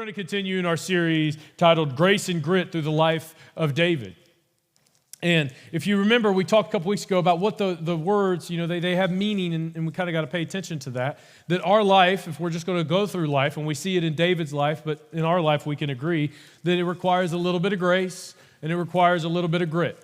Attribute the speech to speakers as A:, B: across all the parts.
A: going to continue in our series titled Grace and Grit through the life of David. And if you remember, we talked a couple weeks ago about what the words, they have meaning, and we kind of got to pay attention to that. That our life, if we're just going to go through life, and we see it in David's life, but in our life we can agree that it requires a little bit of grace and it requires a little bit of grit.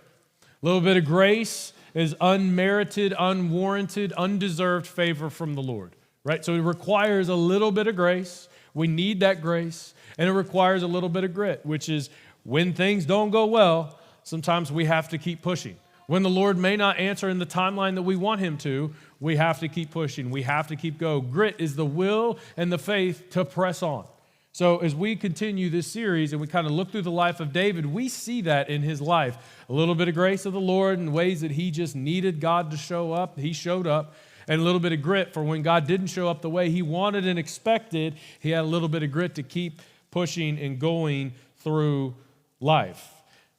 A: A little bit of grace is unmerited, unwarranted, undeserved favor from the Lord, right? So it requires a little bit of grace. We need that grace, and it requires a little bit of grit, which is when things don't go well, sometimes we have to keep pushing. When the Lord may not answer in the timeline that we want him to, we have to keep pushing. We have to keep going. Grit is the will and the faith to press on. So as we continue this series and we kind of look through the life of David, we see that in his life. A little bit of grace of the Lord in ways that he just needed God to show up. He showed up. And a little bit of grit for when God didn't show up the way he wanted and expected. He had a little bit of grit to keep pushing and going through life.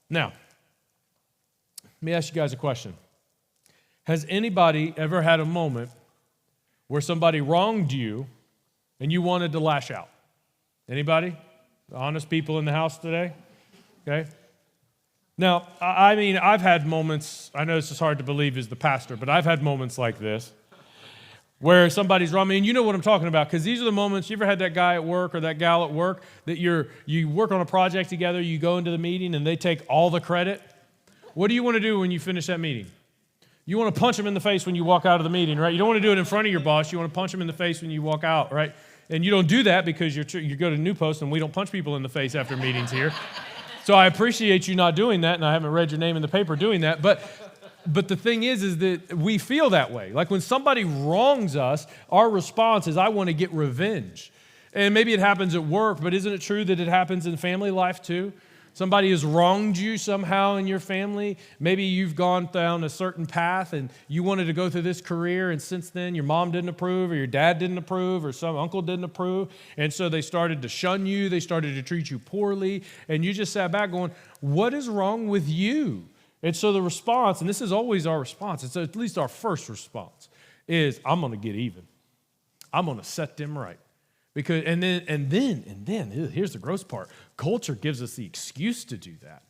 A: Now, let me ask you guys a question. Has anybody ever had a moment where somebody wronged you and you wanted to lash out? Anybody? Honest people in the house today? Okay. Now, I mean, I've had moments, I know this is hard to believe as the pastor, but I've had moments like this where somebody's wrong me, and you know what I'm talking about, because these are the moments, you ever had that guy at work or that gal at work that you work on a project together, you go into the meeting and they take all the credit? What do you want to do when you finish that meeting? You want to punch them in the face when you walk out of the meeting, right? You don't want to do it in front of your boss. You want to punch them in the face when you walk out, right? And you don't do that because you go to New Post and we don't punch people in the face after meetings here. So I appreciate you not doing that, and I haven't read your name in the paper doing that. But the thing is that we feel that way. Like when somebody wrongs us, our response is, I want to get revenge. And maybe it happens at work, but isn't it true that it happens in family life too? Somebody has wronged you somehow in your family. Maybe you've gone down a certain path and you wanted to go through this career, and since then your mom didn't approve or your dad didn't approve or some uncle didn't approve, and so they started to shun you, they started to treat you poorly, and you just sat back going, what is wrong with you? And so the response, and this is always our response, it's at least our first response, is I'm going to get even. I'm going to set them right. Because and then here's the gross part. Culture gives us the excuse to do that.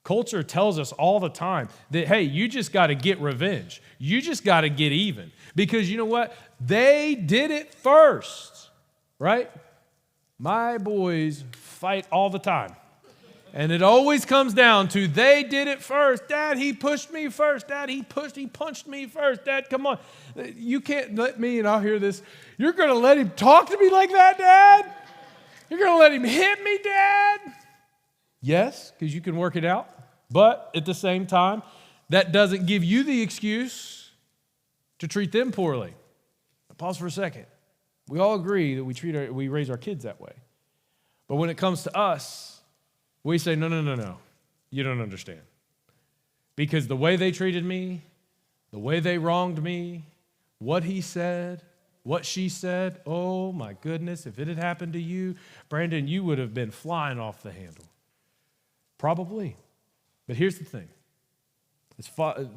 A: Culture tells us all the time that, hey, you just got to get revenge. You just got to get even. Because you know what? They did it first, right? My boys fight all the time. And it always comes down to they did it first. Dad, he pushed me first. Dad, he punched me first. Dad, come on. You can't let me, and I'll hear this, you're going to let him talk to me like that, Dad? You're going to let him hit me, Dad? Yes, because you can work it out. But at the same time, that doesn't give you the excuse to treat them poorly. Now, pause for a second. We all agree that we raise our kids that way. But when it comes to us, we say, no, you don't understand. Because the way they treated me, the way they wronged me, what he said, what she said, oh my goodness, if it had happened to you, Brandon, you would have been flying off the handle. Probably. But here's the thing.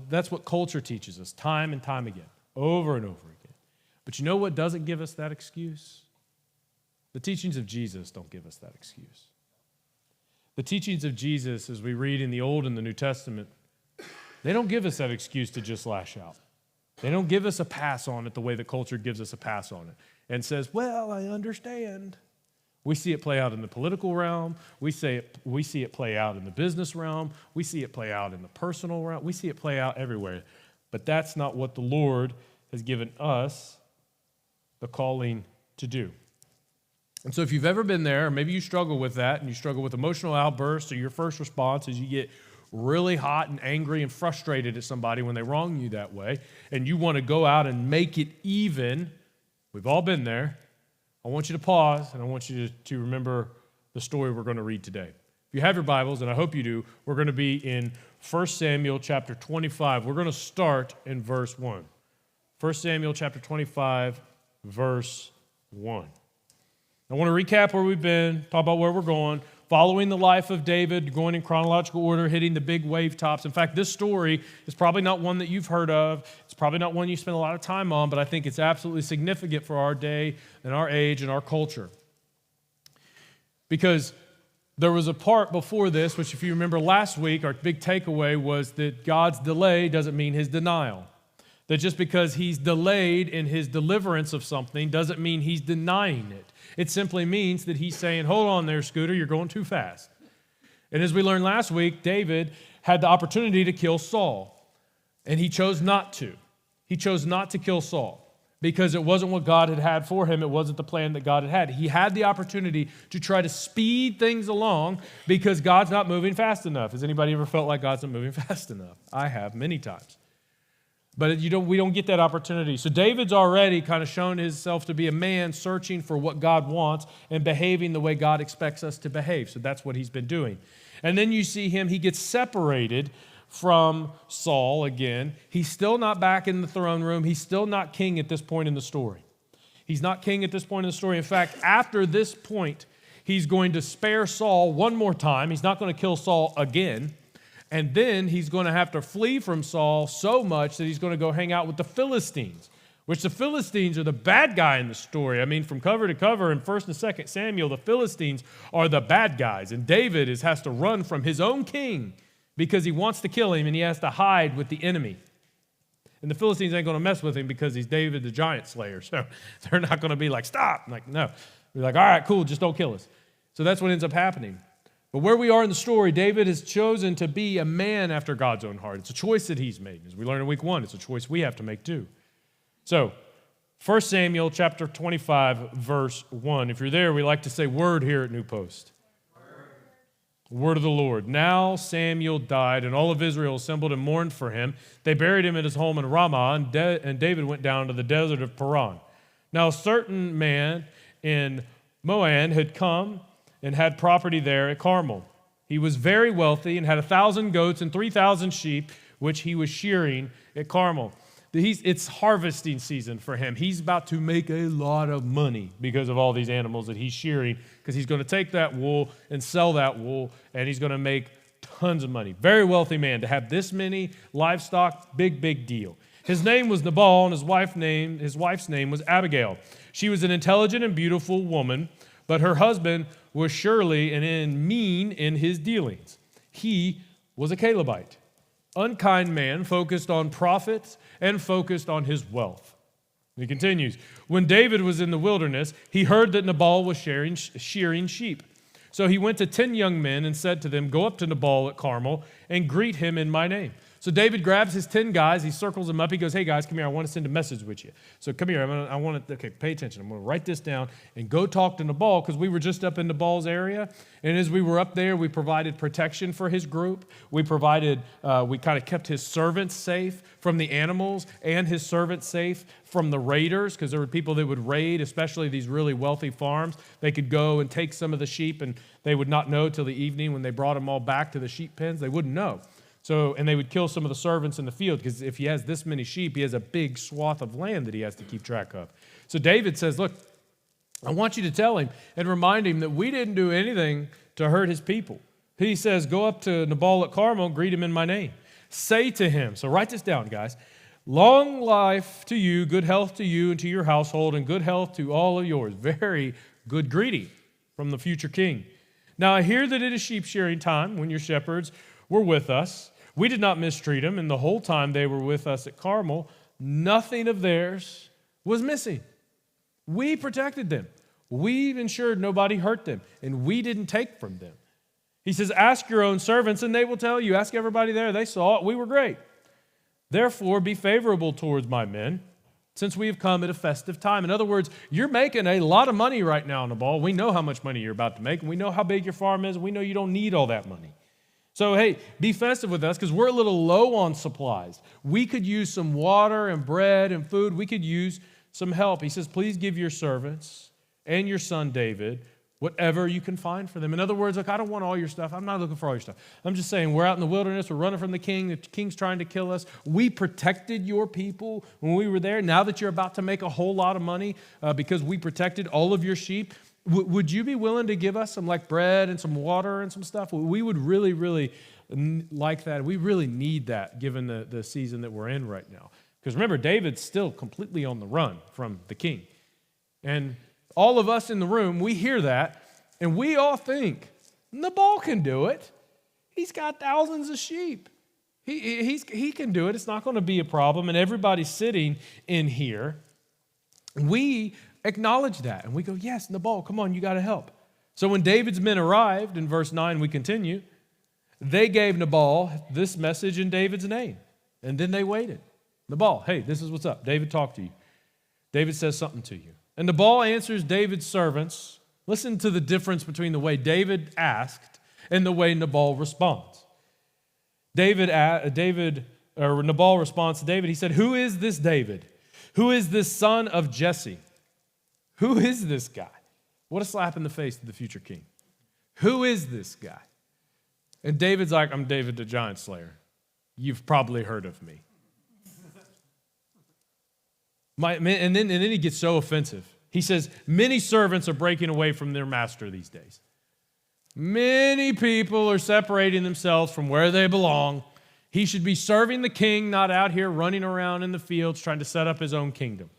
A: That's what culture teaches us time and time again, over and over again. But you know what doesn't give us that excuse? The teachings of Jesus don't give us that excuse. The teachings of Jesus, as we read in the Old and the New Testament, they don't give us that excuse to just lash out. They don't give us a pass on it the way the culture gives us a pass on it and says, well, I understand. We see it play out in the political realm. We see it play out in the business realm. We see it play out in the personal realm. We see it play out everywhere. But that's not what the Lord has given us the calling to do. And so if you've ever been there, or maybe you struggle with that, and you struggle with emotional outbursts, or your first response is you get really hot and angry and frustrated at somebody when they wrong you that way, and you want to go out and make it even, we've all been there, I want you to pause, and I want you to remember the story we're going to read today. If you have your Bibles, and I hope you do, we're going to be in 1 Samuel chapter 25. We're going to start in verse 1. 1 Samuel chapter 25, verse 1. I want to recap where we've been, talk about where we're going, following the life of David, going in chronological order, hitting the big wave tops. In fact, this story is probably not one that you've heard of. It's probably not one you spend a lot of time on, but I think it's absolutely significant for our day and our age and our culture. Because there was a part before this, which if you remember last week, our big takeaway was that God's delay doesn't mean his denial. That just because he's delayed in his deliverance of something doesn't mean he's denying it. It simply means that he's saying, hold on there, Scooter, you're going too fast. And as we learned last week, David had the opportunity to kill Saul, and he chose not to. He chose not to kill Saul because it wasn't what God had for him. It wasn't the plan that God had. He had the opportunity to try to speed things along because God's not moving fast enough. Has anybody ever felt like God's not moving fast enough? I have many times. But we don't get that opportunity. So David's already kind of shown himself to be a man searching for what God wants and behaving the way God expects us to behave. So that's what he's been doing. And then you see him, he gets separated from Saul again. He's still not back in the throne room. He's still not king at this point in the story. He's not king at this point in the story. In fact, after this point, he's going to spare Saul one more time. He's not going to kill Saul again. And then he's going to have to flee from Saul so much that he's going to go hang out with the Philistines, which the Philistines are the bad guy in the story. I mean, from cover to cover in 1st and 2nd Samuel, the Philistines are the bad guys. And David has to run from his own king because he wants to kill him and he has to hide with the enemy. And the Philistines ain't going to mess with him because he's David the giant slayer. So they're not going to be like, stop. Like, no. They're like, all right, cool, just don't kill us. So that's what ends up happening. But where we are in the story, David has chosen to be a man after God's own heart. It's a choice that he's made. As we learned in week 1, it's a choice we have to make too. So, 1 Samuel chapter 25, verse 1. If you're there, we like to say word here at New Post. Word of the Lord. Now Samuel died, and all of Israel assembled and mourned for him. They buried him at his home in Ramah, and David went down to the desert of Paran. Now a certain man in Moab had come and had property there at Carmel. He was very wealthy and had 1,000 goats and 3,000 sheep, which he was shearing at Carmel. It's harvesting season for him. He's about to make a lot of money because of all these animals that he's shearing, because he's going to take that wool and sell that wool, and he's going to make tons of money. Very wealthy man to have this many livestock, big deal. His name was Nabal, and his wife's name was Abigail. She was an intelligent and beautiful woman, but her husband was surely mean in his dealings. He was a Calebite, unkind man, focused on profits and focused on his wealth. He continues, when David was in the wilderness, he heard that Nabal was shearing sheep. So he went to 10 young men and said to them, go up to Nabal at Carmel and greet him in my name. So David grabs his 10 guys, he circles them up, he goes, hey guys, come here, I want to send a message with you. So come here, pay attention, I'm going to write this down and go talk to Nabal, because we were just up in Nabal's area, and as we were up there, we provided protection for his group. We kind of kept his servants safe from the animals and his servants safe from the raiders, because there were people that would raid, especially these really wealthy farms. They could go and take some of the sheep, and they would not know till the evening when they brought them all back to the sheep pens. They wouldn't know. And they would kill some of the servants in the field, because if he has this many sheep, he has a big swath of land that he has to keep track of. So David says, look, I want you to tell him and remind him that we didn't do anything to hurt his people. He says, go up to Nabal at Carmel, greet him in my name. Say to him, so write this down, guys, long life to you, good health to you and to your household, and good health to all of yours. Very good greeting from the future king. Now I hear that it is sheep shearing time when your shepherds were with us. We did not mistreat them, and the whole time they were with us at Carmel, nothing of theirs was missing. We protected them. We ensured nobody hurt them, and we didn't take from them. He says, ask your own servants, and they will tell you. Ask everybody there. They saw it. We were great. Therefore, be favorable towards my men, since we have come at a festive time. In other words, you're making a lot of money right now, Nabal. We know how much money you're about to make, and we know how big your farm is, and we know you don't need all that money. So, hey, be festive with us, because we're a little low on supplies. We could use some water and bread and food. We could use some help. He says, please give your servants and your son David whatever you can find for them. In other words, look, I don't want all your stuff. I'm not looking for all your stuff. I'm just saying, we're out in the wilderness. We're running from the king. The king's trying to kill us. We protected your people when we were there. Now that you're about to make a whole lot of money because we protected all of your sheep, would you be willing to give us some bread and some water and some stuff? We would really, really like that. We really need that given the season that we're in right now. Because remember, David's still completely on the run from the king. And all of us in the room, we hear that, And we all think, Nabal can do it. He's got thousands of sheep. He can do it. It's not going to be a problem. And everybody's sitting in here. We acknowledge that. And we go, yes, Nabal, come on, you got to help. So when David's men arrived, in verse 9, we continue, they gave Nabal this message in David's name. And then they waited. Nabal, hey, this is what's up. David talked to you. David says something to you. And Nabal answers David's servants. Listen to the difference between the way David asked and the way Nabal responds. Nabal responds to David. He said, who is this David? Who is this son of Jesse? Who is this guy? What a slap in the face to the future king. Who is this guy? And David's like, I'm David the giant slayer. You've probably heard of me. And then he gets so offensive. He says, many servants are breaking away from their master these days. Many people are separating themselves from where they belong. He should be serving the king, not out here running around in the fields trying to set up his own kingdom.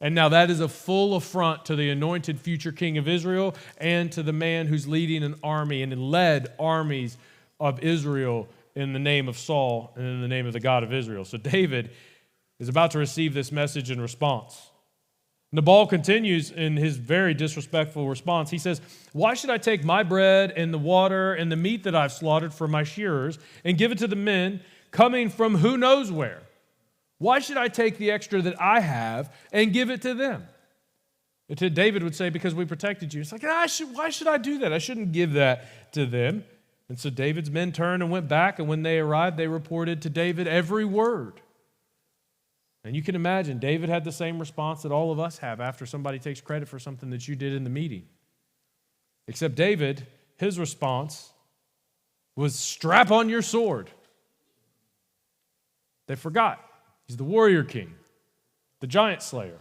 A: And now that is a full affront to the anointed future king of Israel and to the man who's leading an army and led armies of Israel in the name of Saul and in the name of the God of Israel. So David is about to receive this message in response. Nabal continues in his very disrespectful response. He says, why should I take my bread and the water and the meat that I've slaughtered for my shearers and give it to the men coming from who knows where? Why should I take the extra that I have and give it to them? David would say, because we protected you. It's like, why should I do that? I shouldn't give that to them. And so David's men turned and went back, and when they arrived, they reported to David every word. And you can imagine, David had the same response that all of us have after somebody takes credit for something that you did in the meeting. Except David, his response was, strap on your sword. They forgot. He's the warrior king, the giant slayer,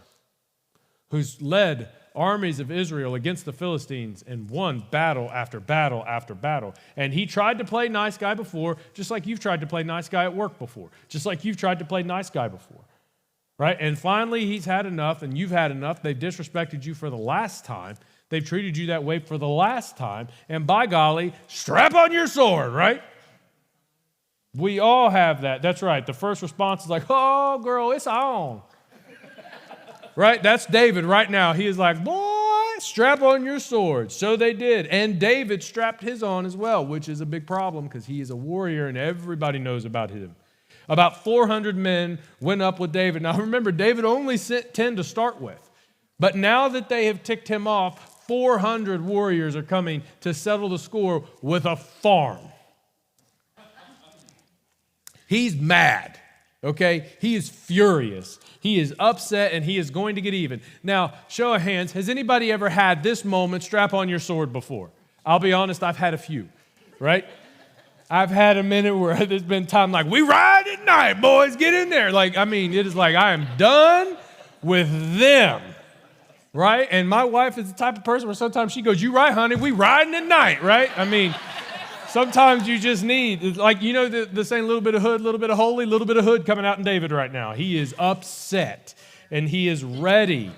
A: who's led armies of Israel against the Philistines and won battle after battle after battle. And he tried to play nice guy before, just like you've tried to play nice guy at work before, just like you've tried to play nice guy before. Right? And finally, he's had enough, and you've had enough. They've disrespected you for the last time. They've treated you that way for the last time. And by golly, strap on your sword, right? We all have that. That's right. The first response is like, oh, girl, it's on. Right? That's David right now. He is like, boy, strap on your sword. So they did. And David strapped his on as well, which is a big problem because he is a warrior and everybody knows about him. About 400 men went up with David. Now remember, David only sent 10 to start with. But now that they have ticked him off, 400 warriors are coming to settle the score with a farm. He's mad, okay? He is furious. He is upset, and he is going to get even. Now, show of hands, has anybody ever had this moment, strap on your sword, before? I'll be honest, I've had a few, right? I've had a minute where there's been time like, we ride at night, boys, get in there. Like, I mean, it is like, I am done with them, right? And my wife is the type of person where sometimes she goes, you right, honey, we riding at night, right? I mean, sometimes you just need, like, you know, the saying, little bit of hood, little bit of holy, little bit of hood coming out in David right now. He is upset, and he is ready.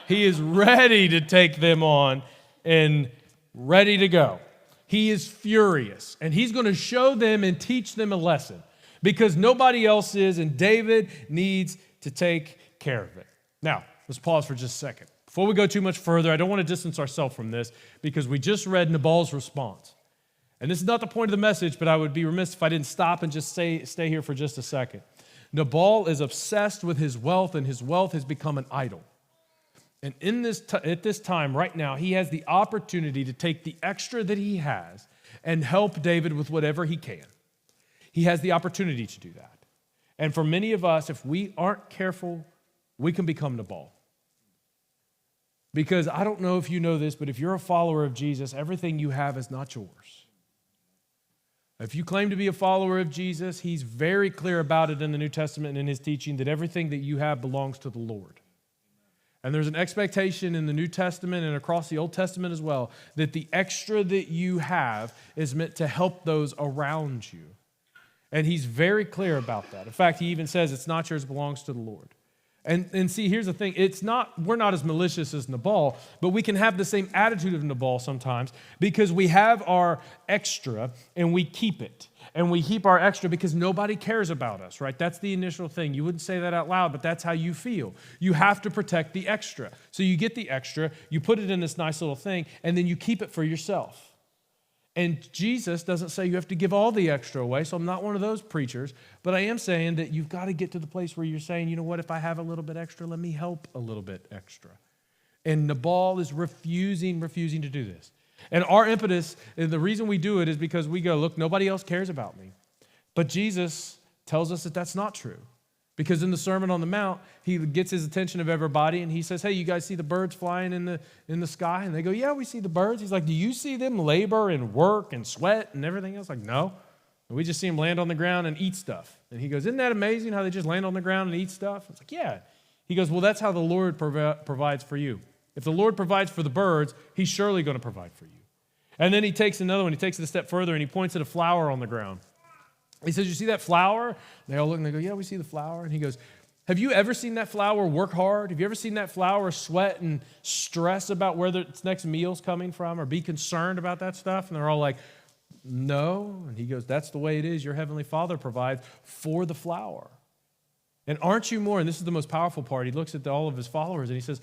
A: He is ready to take them on and ready to go. He is furious, and he's going to show them and teach them a lesson because nobody else is, and David needs to take care of it. Now, let's pause for just a second. Before we go too much further, I don't want to distance ourselves from this because we just read Nabal's response. And this is not the point of the message, but I would be remiss if I didn't stop and just stay here for just a second. Nabal is obsessed with his wealth, and his wealth has become an idol. And at this time, right now, he has the opportunity to take the extra that he has and help David with whatever he can. He has the opportunity to do that. And for many of us, if we aren't careful, we can become Nabal. Because I don't know if you know this, but if you're a follower of Jesus, everything you have is not yours. If you claim to be a follower of Jesus, he's very clear about it in the New Testament and in his teaching that everything that you have belongs to the Lord. And there's an expectation in the New Testament and across the Old Testament as well that the extra that you have is meant to help those around you. And he's very clear about that. In fact, he even says it's not yours, it belongs to the Lord. And see, here's the thing. We're not as malicious as Nabal, but we can have the same attitude of Nabal sometimes because we have our extra and we keep it. And we keep our extra because nobody cares about us, right? That's the initial thing. You wouldn't say that out loud, but that's how you feel. You have to protect the extra. So you get the extra, you put it in this nice little thing, and then you keep it for yourself. And Jesus doesn't say you have to give all the extra away, so I'm not one of those preachers, but I am saying that you've got to get to the place where you're saying, you know what, if I have a little bit extra, let me help a little bit extra. And Nabal is refusing to do this. And our impetus, and the reason we do it is because we go, look, nobody else cares about me. But Jesus tells us that that's not true. Because in the Sermon on the Mount, he gets his attention of everybody, and he says, hey, you guys see the birds flying in the sky? And they go, yeah, we see the birds. He's like, do you see them labor and work and sweat and everything else? Like, no. We just see them land on the ground and eat stuff. And he goes, isn't that amazing how they just land on the ground and eat stuff? It's like, yeah. He goes, well, that's how the Lord provides for you. If the Lord provides for the birds, he's surely going to provide for you. And then he takes another one. He takes it a step further, and he points at a flower on the ground. He says, you see that flower? They all look and they go, yeah, we see the flower. And he goes, have you ever seen that flower work hard? Have you ever seen that flower sweat and stress about where its next meal's coming from or be concerned about that stuff? And they're all like, no. And he goes, that's the way it is. Your heavenly Father provides for the flower. And aren't you more, and this is the most powerful part, he looks at all of his followers and he says,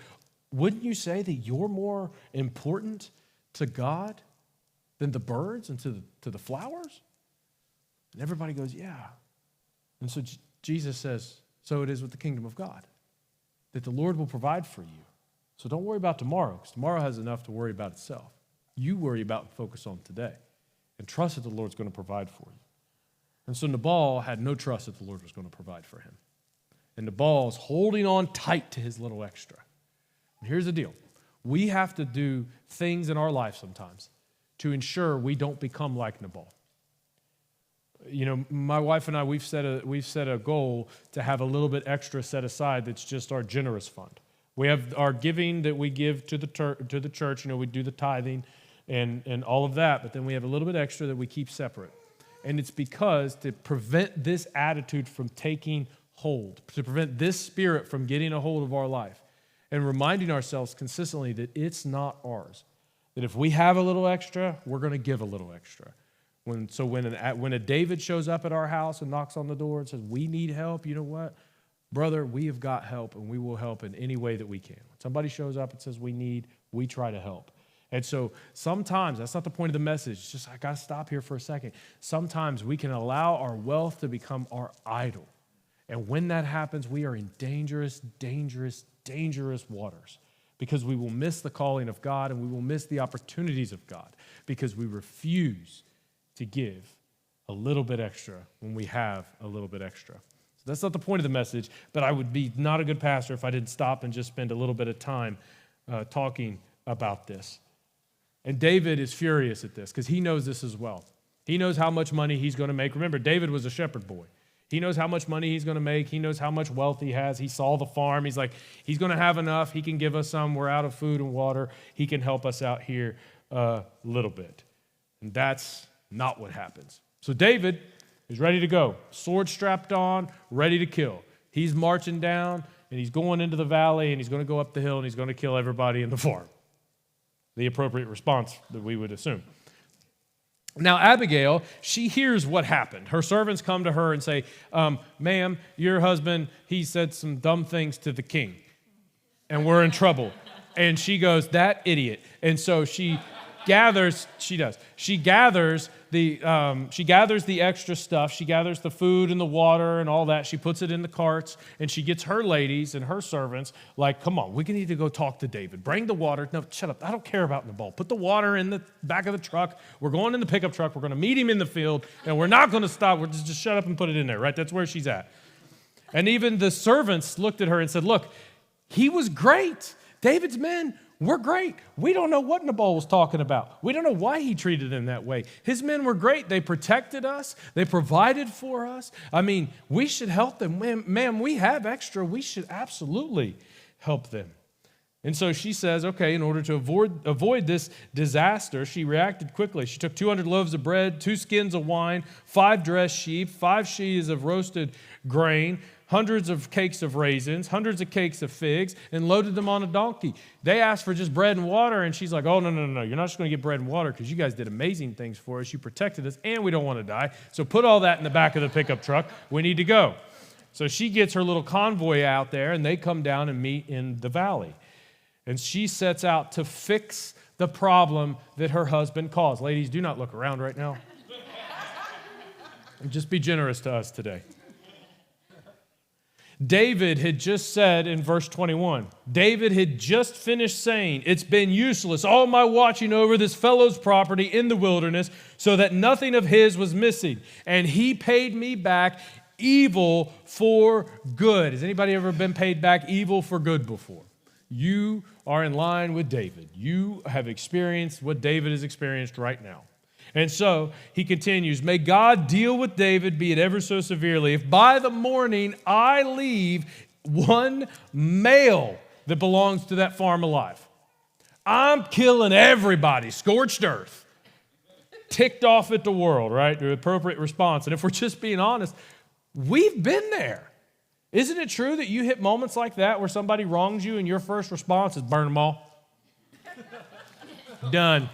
A: wouldn't you say that you're more important to God than the birds and to the flowers? And everybody goes, yeah. And so Jesus says, so it is with the kingdom of God, that the Lord will provide for you. So don't worry about tomorrow, because tomorrow has enough to worry about itself. You worry about and focus on today, and trust that the Lord's going to provide for you. And so Nabal had no trust that the Lord was going to provide for him. And Nabal's holding on tight to his little extra. And here's the deal. We have to do things in our life sometimes to ensure we don't become like Nabal. You know, my wife and I, we've set a goal to have a little bit extra set aside that's just our generous fund. We have our giving that we give to the church. You know, we do the tithing and all of that, but then we have a little bit extra that we keep separate. And it's because to prevent this attitude from taking hold, to prevent this spirit from getting a hold of our life, and reminding ourselves consistently that it's not ours. That if we have a little extra, we're going to give a little extra. When a David shows up at our house and knocks on the door and says, we need help, you know what? Brother, we have got help, and we will help in any way that we can. When somebody shows up and says we try to help. And so sometimes, that's not the point of the message. It's just, I got to stop here for a second. Sometimes we can allow our wealth to become our idol. And when that happens, we are in dangerous waters, because we will miss the calling of God and we will miss the opportunities of God because we refuse to give a little bit extra when we have a little bit extra. So that's not the point of the message, but I would be not a good pastor if I didn't stop and just spend a little bit of time talking about this. And David is furious at this because he knows this as well. He knows how much money he's going to make. Remember, David was a shepherd boy. He knows how much money he's going to make. He knows how much wealth he has. He saw the farm. He's like, he's going to have enough. He can give us some. We're out of food and water. He can help us out here a little bit. And that's not what happens. So David is ready to go, sword strapped on, ready to kill. He's marching down, and he's going into the valley, and he's going to go up the hill, and he's going to kill everybody in the farm. The appropriate response that we would assume. Now, Abigail, she hears what happened. Her servants come to her and say, ma'am, your husband, he said some dumb things to the king, and we're in trouble. And she goes, that idiot. And so she gathers the extra stuff. She gathers the food and the water and all that. She puts it in the carts, and she gets her ladies and her servants like, come on, we need to go talk to David. Bring the water. No, shut up. I don't care about Nabal. Put the water in the back of the truck. We're going in the pickup truck. We're going to meet him in the field, and we're not going to stop. We're just shut up and put it in there, right? That's where she's at. And even the servants looked at her and said, look, he was great. David's men were great. We don't know what Nabal was talking about. We don't know why he treated them that way. His men were great. They protected us. They provided for us. I mean, we should help them. Ma'am, we have extra. We should absolutely help them. And so she says, okay, in order to avoid this disaster, she reacted quickly. She took 200 loaves of bread, 2 skins of wine, 5 dressed sheep, 5 sheaves of roasted grain, hundreds of cakes of raisins, hundreds of cakes of figs, and loaded them on a donkey. They asked for just bread and water, and she's like, oh, no. You're not just going to get bread and water because you guys did amazing things for us. You protected us, and we don't want to die. So put all that in the back of the pickup truck. We need to go. So she gets her little convoy out there, and they come down and meet in the valley. And she sets out to fix the problem that her husband caused. Ladies, do not look around right now. And just be generous to us today. David had just said in verse 21, David had just finished saying, it's been useless, all my watching over this fellow's property in the wilderness, so that nothing of his was missing. And he paid me back evil for good. Has anybody ever been paid back evil for good before? You are in line with David. You have experienced what David has experienced right now. And so he continues, may God deal with David, be it ever so severely, if by the morning I leave one male that belongs to that farm alive. I'm killing everybody, scorched earth, ticked off at the world, right? The appropriate response. And if we're just being honest, we've been there. Isn't it true that you hit moments like that where somebody wrongs you and your first response is burn them all? Done.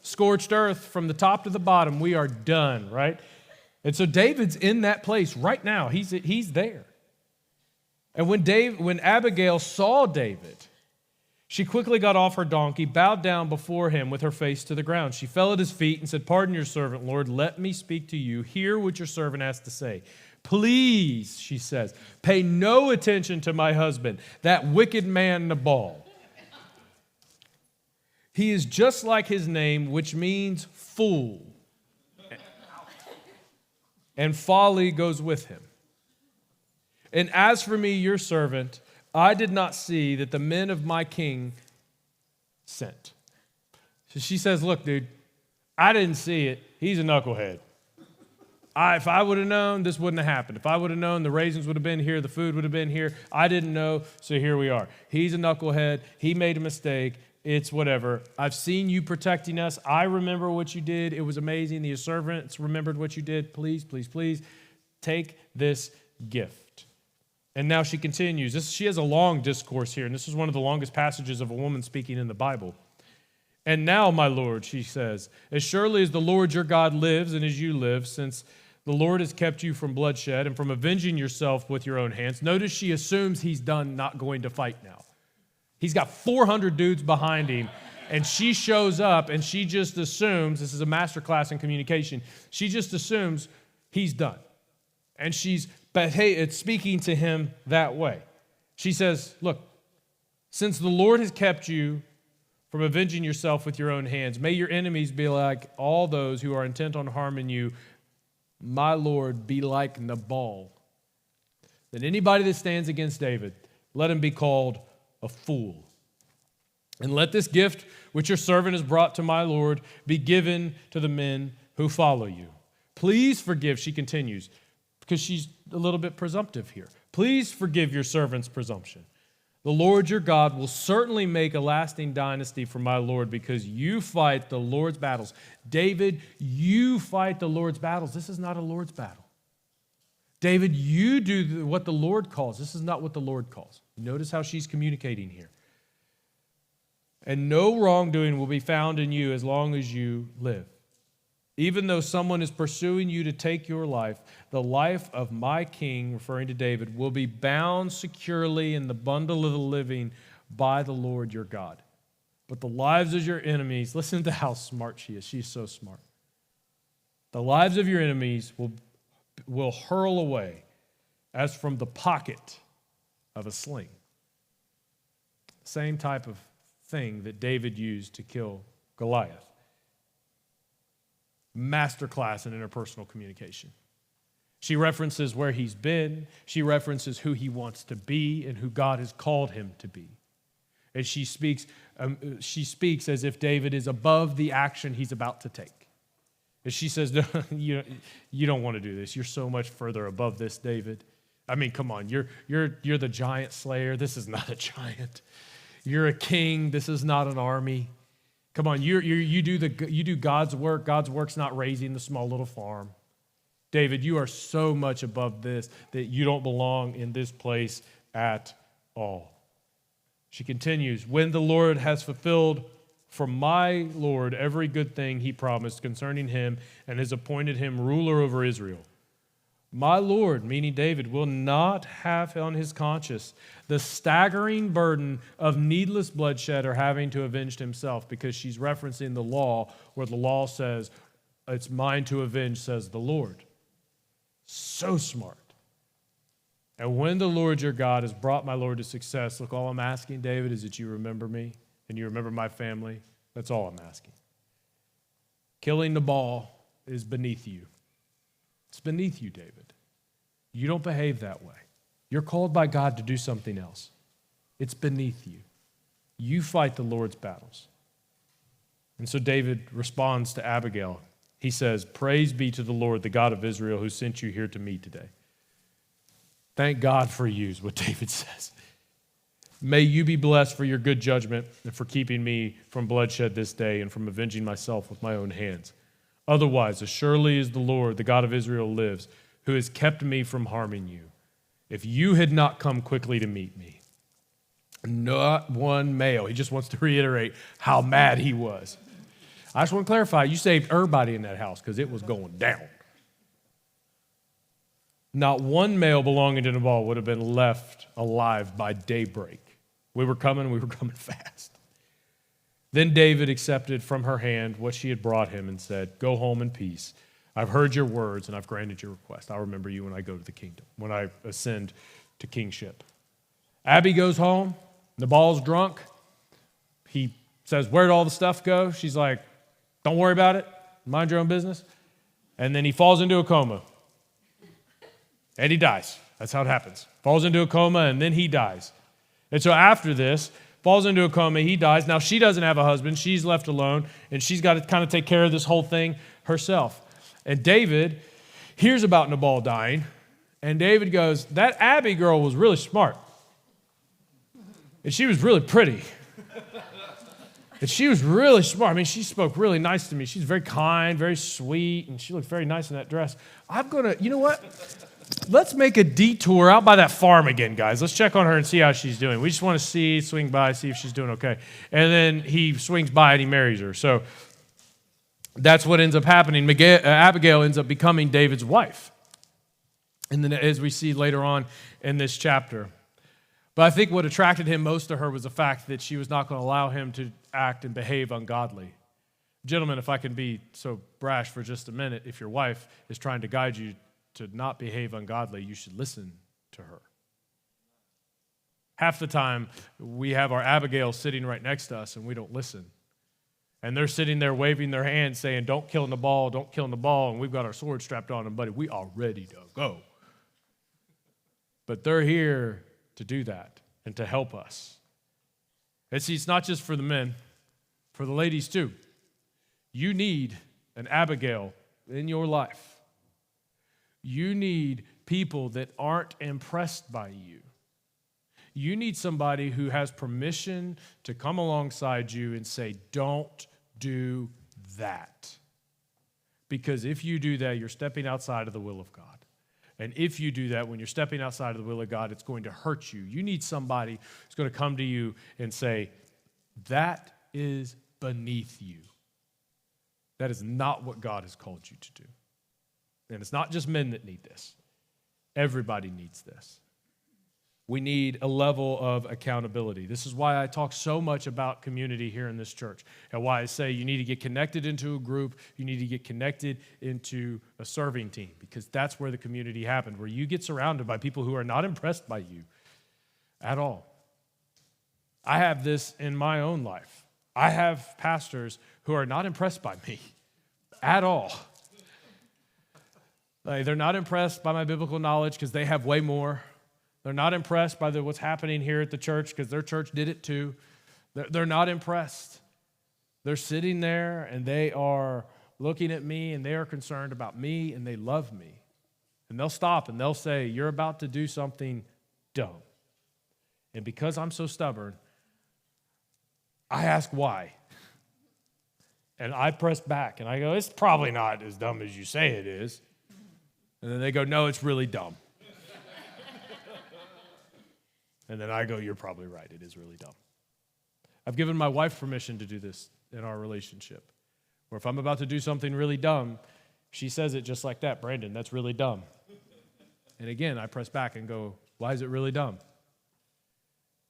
A: Scorched earth from the top to the bottom, we are done, right? And so David's in that place right now. He's there. And when Abigail saw David, she quickly got off her donkey, bowed down before him with her face to the ground. She fell at his feet and said, pardon your servant, Lord, let me speak to you. Hear what your servant has to say. Please, she says, pay no attention to my husband, that wicked man Nabal. He is just like his name, which means fool. And folly goes with him. And as for me, your servant, I did not see that the men of my king sent. So she says, look, dude, I didn't see it. He's a knucklehead. If I would have known, this wouldn't have happened. If I would have known, the raisins would have been here, the food would have been here. I didn't know, so here we are. He's a knucklehead. He made a mistake. It's whatever. I've seen you protecting us. I remember what you did. It was amazing. The servants remembered what you did. Please, please, please take this gift. And now she continues. She has a long discourse here, and this is one of the longest passages of a woman speaking in the Bible. And now, my Lord, she says, as surely as the Lord your God lives and as you live, since the Lord has kept you from bloodshed and from avenging yourself with your own hands. Notice she assumes he's done not going to fight now. He's got 400 dudes behind him, and she shows up, and she just assumes, this is a masterclass in communication, she just assumes he's done. And it's speaking to him that way. She says, look, since the Lord has kept you from avenging yourself with your own hands, may your enemies be like all those who are intent on harming you. My Lord, be like Nabal. Then anybody that stands against David, let him be called a fool. And let this gift which your servant has brought to my Lord be given to the men who follow you. Please forgive, she continues, because she's a little bit presumptive here. Please forgive your servant's presumption. The Lord your God will certainly make a lasting dynasty for my Lord because you fight the Lord's battles. David, you fight the Lord's battles. This is not a Lord's battle. David, you do what the Lord calls. This is not what the Lord calls. Notice how she's communicating here. And no wrongdoing will be found in you as long as you live. Even though someone is pursuing you to take your life, the life of my king, referring to David, will be bound securely in the bundle of the living by the Lord your God. But the lives of your enemies, listen to how smart she is. She's so smart. The lives of your enemies will hurl away as from the pocket of a sling. Same type of thing that David used to kill Goliath. Masterclass in interpersonal communication. She references where he's been. She references who he wants to be and who God has called him to be. And she speaks as if David is above the action he's about to take. And she says, no, you don't want to do this. You're so much further above this, David. I mean, come on, you're the giant slayer. This is not a giant. You're a king. This is not an army. Come on, you do God's work. God's work's not raising the small little farm. David, you are so much above this that you don't belong in this place at all. She continues, when the Lord has fulfilled for my Lord every good thing he promised concerning him and has appointed him ruler over Israel, my Lord, meaning David, will not have on his conscience the staggering burden of needless bloodshed or having to avenge himself, because she's referencing the law where the law says, it's mine to avenge, says the Lord. So smart. And when the Lord your God has brought my Lord to success, look, all I'm asking, David, is that you remember me and you remember my family. That's all I'm asking. Killing Nabal is beneath you. It's beneath you, David. You don't behave that way. You're called by God to do something else. It's beneath you. You fight the Lord's battles. And so David responds to Abigail. He says, praise be to the Lord, the God of Israel, who sent you here to me today. Thank God for you, is what David says. May you be blessed for your good judgment and for keeping me from bloodshed this day and from avenging myself with my own hands. Otherwise, as surely as the Lord, the God of Israel, lives, who has kept me from harming you, if you had not come quickly to meet me, not one male. He just wants to reiterate how mad he was. I just want to clarify, you saved everybody in that house because it was going down. Not one male belonging to Nabal would have been left alive by daybreak. We were coming fast. Then David accepted from her hand what she had brought him and said, go home in peace. I've heard your words and I've granted your request. I'll remember you when I go to the kingdom, when I ascend to kingship. Abby goes home. Nabal's drunk. He says, where'd all the stuff go? She's like, don't worry about it. Mind your own business. And then he falls into a coma. And he dies. That's how it happens. Falls into a coma and then he dies. And so after this, falls into a coma, he dies. Now she doesn't have a husband. She's left alone. And she's got to kind of take care of this whole thing herself. And David hears about Nabal dying. And David goes, that Abby girl was really smart. And she was really pretty. And she was really smart. I mean, she spoke really nice to me. She's very kind, very sweet, and she looked very nice in that dress. You know what? Let's make a detour out by that farm again, guys. Let's check on her and see how she's doing. We just want to swing by, see if she's doing okay. And then he swings by and he marries her. So that's what ends up happening. Abigail ends up becoming David's wife. And then as we see later on in this chapter. But I think what attracted him most to her was the fact that she was not going to allow him to act and behave ungodly. Gentlemen, if I can be so brash for just a minute, if your wife is trying to guide you to not behave ungodly, you should listen to her. Half the time, we have our Abigail sitting right next to us and we don't listen. And they're sitting there waving their hands saying, don't kill Nabal, don't kill Nabal, and we've got our sword strapped on them, buddy. We are ready to go. But they're here to do that and to help us. And see, it's not just for the men, for the ladies too. You need an Abigail in your life. You need people that aren't impressed by you. You need somebody who has permission to come alongside you and say, don't do that. Because if you do that, you're stepping outside of the will of God. And if you do that, when you're stepping outside of the will of God, it's going to hurt you. You need somebody who's going to come to you and say, that is beneath you. That is not what God has called you to do. And it's not just men that need this. Everybody needs this. We need a level of accountability. This is why I talk so much about community here in this church, and why I say you need to get connected into a group, you need to get connected into a serving team, because that's where the community happened, where you get surrounded by people who are not impressed by you at all. I have this in my own life. I have pastors who are not impressed by me at all. Like, they're not impressed by my biblical knowledge because they have way more. They're not impressed by what's happening here at the church because their church did it too. They're not impressed. They're sitting there and they are looking at me and they are concerned about me and they love me. And they'll stop and they'll say, you're about to do something dumb. And because I'm so stubborn, I ask why. And I press back, and I go, it's probably not as dumb as you say it is. And then they go, no, it's really dumb. And then I go, you're probably right, it is really dumb. I've given my wife permission to do this in our relationship, where if I'm about to do something really dumb, she says it just like that, Brandon, that's really dumb. And again, I press back and go, why is it really dumb?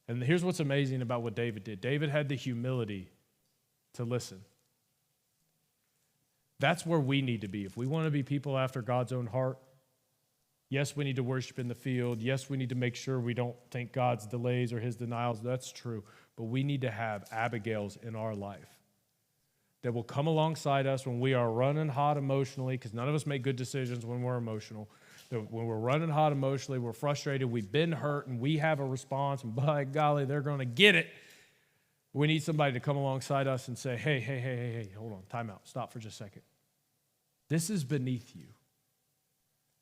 A: And here's what's amazing about what David did. David had the humility to listen. That's where we need to be. If we want to be people after God's own heart, yes, we need to worship in the field. Yes, we need to make sure we don't think God's delays or his denials. That's true. But we need to have Abigails in our life that will come alongside us when we are running hot emotionally, because none of us make good decisions when we're emotional. That when we're running hot emotionally, we're frustrated, we've been hurt, and we have a response, and by golly, they're going to get it. We need somebody to come alongside us and say, hey, hold on, time out, stop for just a second. This is beneath you.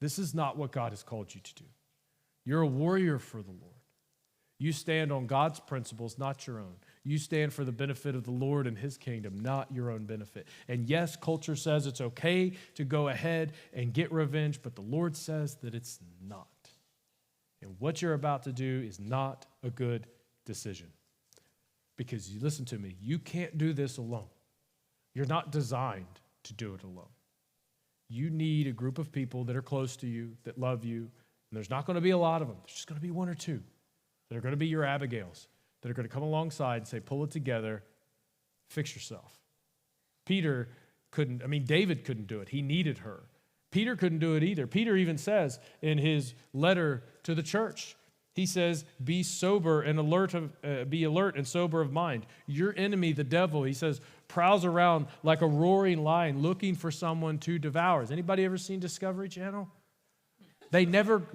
A: This is not what God has called you to do. You're a warrior for the Lord. You stand on God's principles, not your own. You stand for the benefit of the Lord and his kingdom, not your own benefit. And yes, culture says it's okay to go ahead and get revenge, but the Lord says that it's not. And what you're about to do is not a good decision. Because you listen to me, you can't do this alone. You're not designed to do it alone. You need a group of people that are close to you, that love you, and there's not going to be a lot of them. There's just going to be one or two that are going to be your Abigails, that are going to come alongside and say, pull it together, fix yourself. David couldn't do it. He needed her. Peter couldn't do it either. Peter even says in his letter to the church, he says, be sober and be alert and sober of mind. Your enemy, the devil, he says, prowls around like a roaring lion looking for someone to devour. Has anybody ever seen Discovery Channel?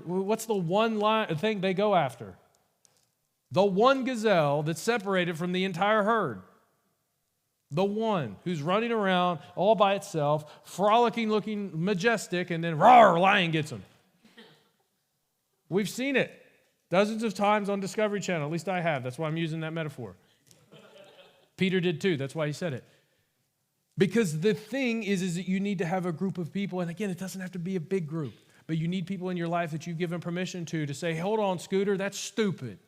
A: What's the one thing they go after? The one gazelle that's separated from the entire herd. The one who's running around all by itself, frolicking, looking majestic, and then roar, lion gets him. We've seen it dozens of times on Discovery Channel. At least I have. That's why I'm using that metaphor. Peter did too. That's why he said it. Because the thing is that you need to have a group of people, and again, it doesn't have to be a big group, but you need people in your life that you've given permission to say, hold on, Scooter, that's stupid.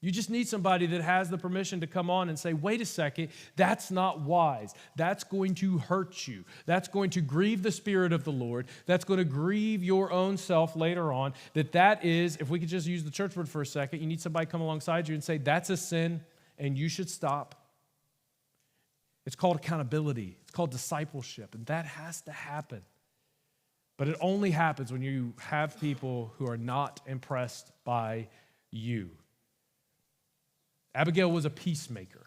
A: You just need somebody that has the permission to come on and say, wait a second, that's not wise. That's going to hurt you. That's going to grieve the Spirit of the Lord. That's going to grieve your own self later on. That is, if we could just use the church word for a second, you need somebody to come alongside you and say, that's a sin and you should stop. It's called accountability. It's called discipleship, and that has to happen. But it only happens when you have people who are not impressed by you. Abigail was a peacemaker,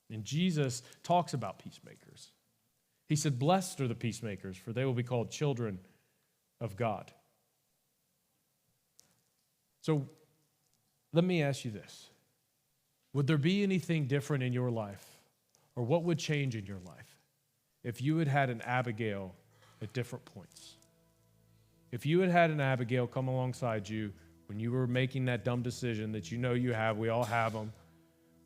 A: and Jesus talks about peacemakers. He said, blessed are the peacemakers, for they will be called children of God. So let me ask you this. Would there be anything different in your life, or what would change in your life if you had had an Abigail at different points? If you had had an Abigail come alongside you when you were making that dumb decision that you know you have, we all have them,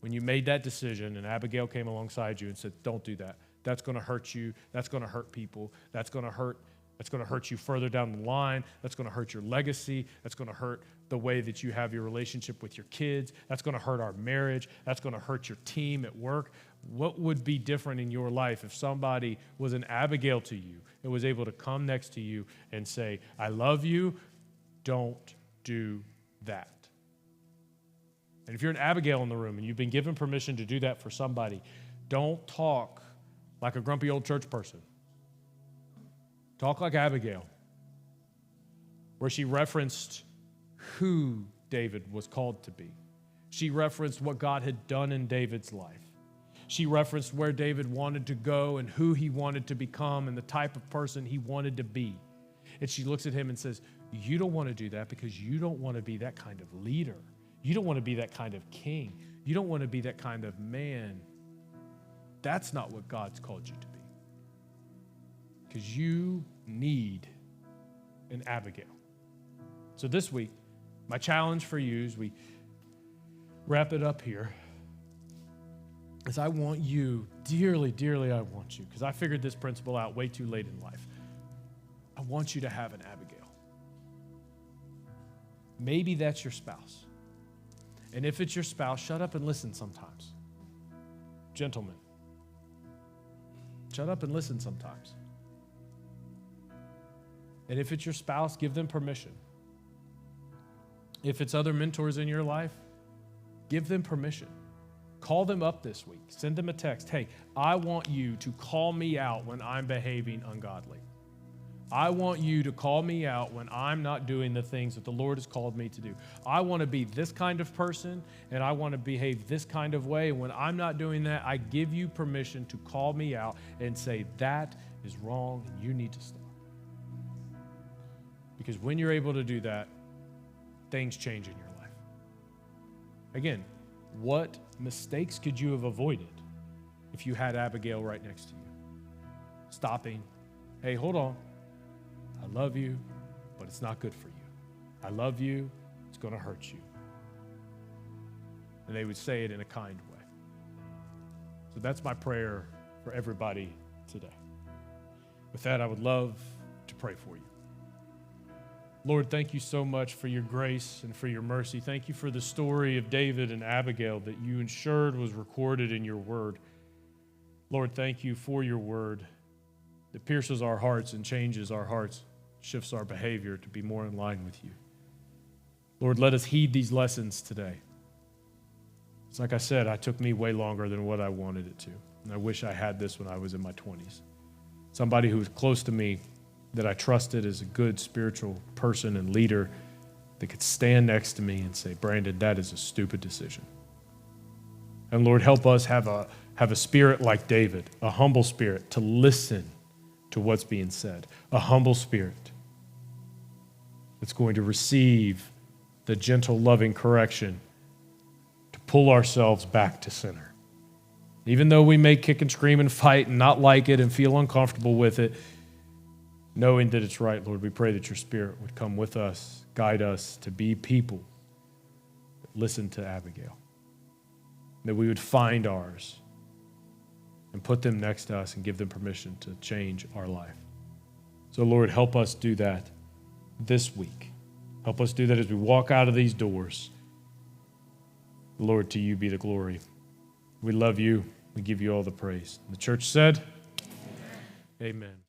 A: when you made that decision and Abigail came alongside you and said, don't do that. That's going to hurt you. That's going to hurt people. That's going to hurt you further down the line. That's going to hurt your legacy. That's going to hurt the way that you have your relationship with your kids. That's going to hurt our marriage. That's going to hurt your team at work. What would be different in your life if somebody was an Abigail to you and was able to come next to you and say, I love you, don't do that? And if you're an Abigail in the room and you've been given permission to do that for somebody, don't talk like a grumpy old church person. Talk like Abigail, where she referenced who David was called to be. She referenced what God had done in David's life. She referenced where David wanted to go and who he wanted to become and the type of person he wanted to be. And she looks at him and says, you don't want to do that because you don't want to be that kind of leader. You don't want to be that kind of king. You don't want to be that kind of man. That's not what God's called you to be. Because you need an Abigail. So this week, my challenge for you as we wrap it up here is I want you, dearly, dearly I want you, because I figured this principle out way too late in life. I want you to have an Abigail. Maybe that's your spouse. And if it's your spouse, shut up and listen sometimes. Gentlemen, shut up and listen sometimes. And if it's your spouse, give them permission. If it's other mentors in your life, give them permission. Call them up this week. Send them a text. Hey, I want you to call me out when I'm behaving ungodly. I want you to call me out when I'm not doing the things that the Lord has called me to do. I want to be this kind of person, and I want to behave this kind of way. And when I'm not doing that, I give you permission to call me out and say, that is wrong, and you need to stop. Because when you're able to do that, things change in your life. Again, what mistakes could you have avoided if you had Abigail right next to you? Stopping. Hey, hold on. I love you, but it's not good for you. I love you. It's going to hurt you. And they would say it in a kind way. So that's my prayer for everybody today. With that, I would love to pray for you. Lord, thank you so much for your grace and for your mercy. Thank you for the story of David and Abigail that you ensured was recorded in your word. Lord, thank you for your word that pierces our hearts and changes our hearts, shifts our behavior to be more in line with you. Lord, let us heed these lessons today. It's like I said, it took me way longer than what I wanted it to. And I wish I had this when I was in my 20s. Somebody who was close to me that I trusted as a good spiritual person and leader that could stand next to me and say, Brandon, that is a stupid decision. And Lord, help us have a spirit like David, a humble spirit to listen to what's being said, a humble spirit that's going to receive the gentle, loving correction to pull ourselves back to center. Even though we may kick and scream and fight and not like it and feel uncomfortable with it, knowing that it's right, Lord, we pray that your Spirit would come with us, guide us to be people that listen to Abigail, that we would find ours and put them next to us and give them permission to change our life. So, Lord, help us do that this week. Help us do that as we walk out of these doors. Lord, to you be the glory. We love you. We give you all the praise. The church said, Amen. Amen.